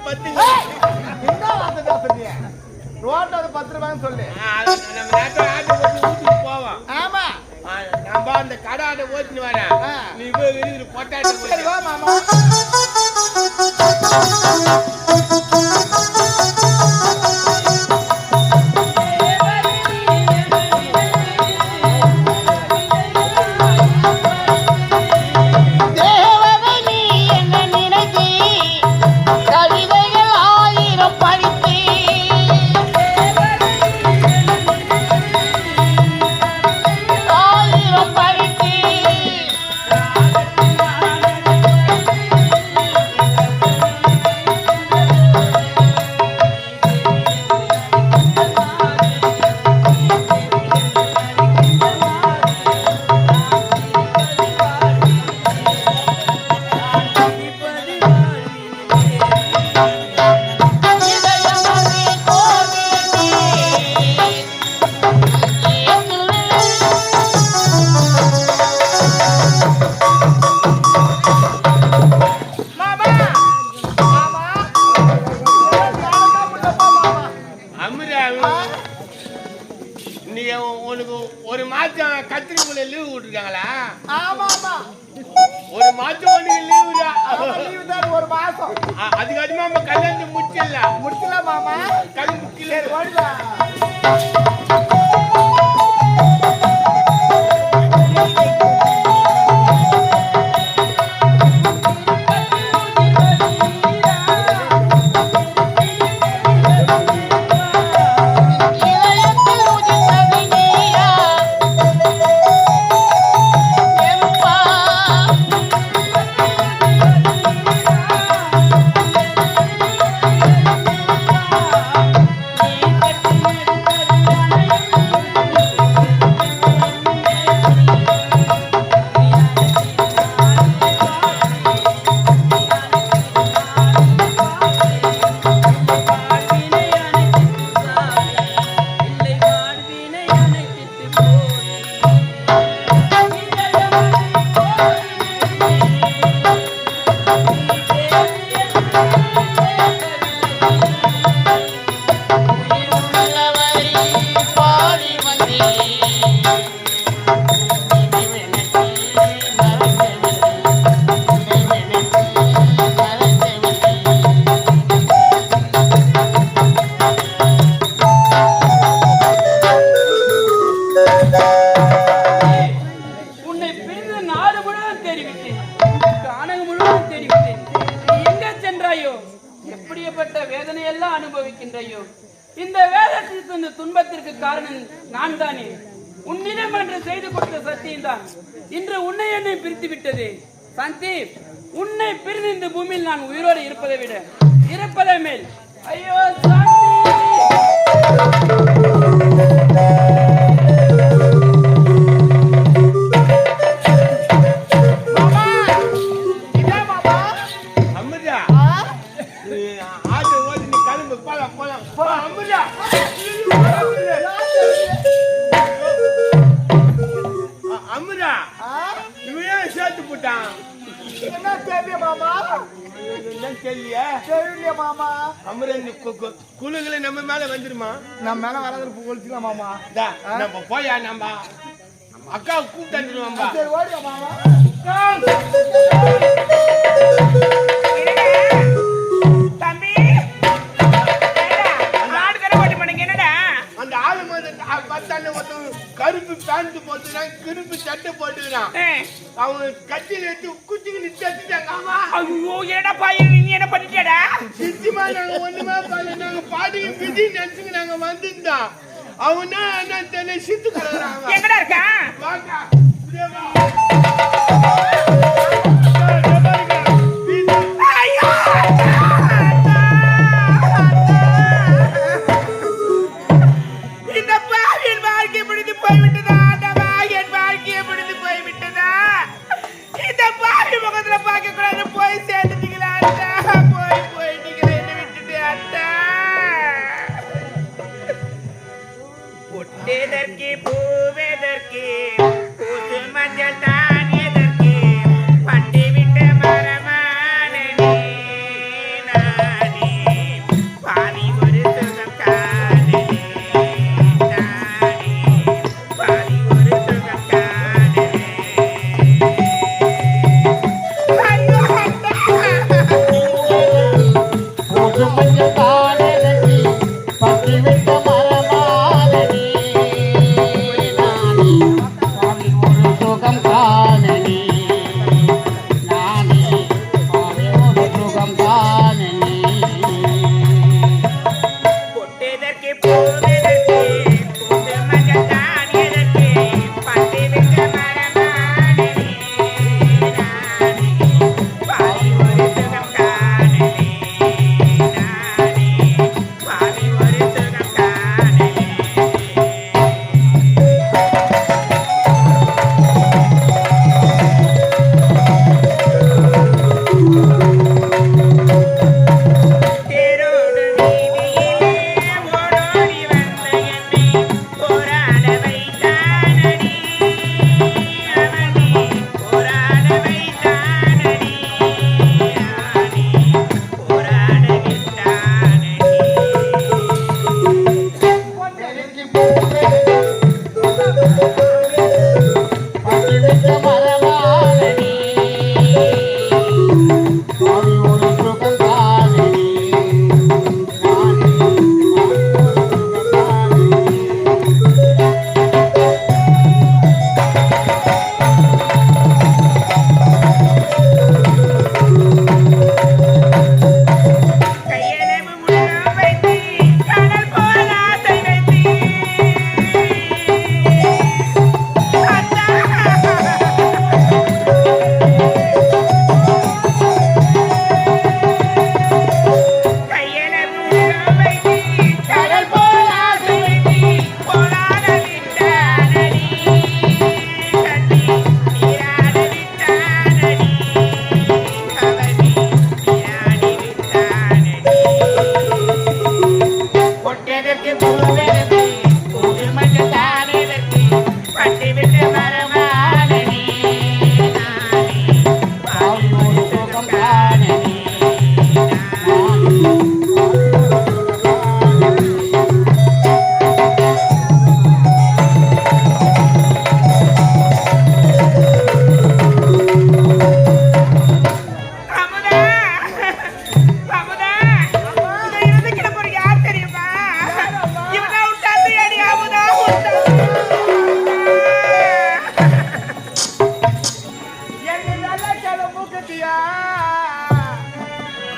10 என்ன வார்த்தை பேசுறீங்க? ரோட்ல 10 ரூபாய்னு சொல்லு. நம்ம நாட்டு ஆட்டு ஊத்துக்கு போவோம். ஆமா. நம்ம அந்த கடை ஆட்டை ஓட்டிட்டு வரேன். நீ போய் வெளியில பொட்டாட்டி. சரி வா மாமா. ஒரு மாசம் கத்திரிக்குள்ள லீவ் விட்டுருக்காங்களா? ஆமா ஆமா. ஒரு மாசம் லீவு தான் ஒரு மாசம். அதுக்கு அதிகமா நம்ம கல்யாணத்தை முடிச்சிடல மாமா. கல்யாணம் முடிக்கல. ஓடுதா அனுபவிக்கின்றையோ இந்த வேதத்திற்கு இந்த துன்பத்திற்கு காரணம் நான் தானே. உன்னிடம் என்று செய்து கொடுத்த சத்தியம் தான் இன்று உன்னை என்னை பிரித்து விட்டது. சாந்தி, உன்னை பிரிந்து இந்த பூமியில் நான் உயிரோடு இருப்பதை விட இருப்பதை மேல். ஐயோ சாந்தி. குழுங்களை நம்ம மேல வந்துருமா? நம்ம மேல வராது கொளுத்திக்கலாம் மாமா. நம்ம போயா நம்ம அக்காவை கூப்பிட்டு சரி ஓடியா மாமா. தம்பி என்னடா அந்த ஆளு பார்த்தான கருப்பு பேண்ட் போட்டுறான், கருப்பு சட்டை போட்டுக்கிறான். அவங்க கட்டில எடுத்து குச்சிக்கு நிறுத்திட்டாங்க. ஐயோ என்னடா பையன், நீ என்ன பண்ணிட்டடா? நிச்சயமா நாங்க ஒண்ணுமே பண்ணல. நாங்க பாடி பிடி நினைச்சுங்க நாங்க வந்திருந்தோம். அவங்க என்ன தெரியல சித்து கொடுக்குறாங்க. எங்கடா இருக்கா? வாங்க பண்டி விட்ட மரமான மூக்குத்தியா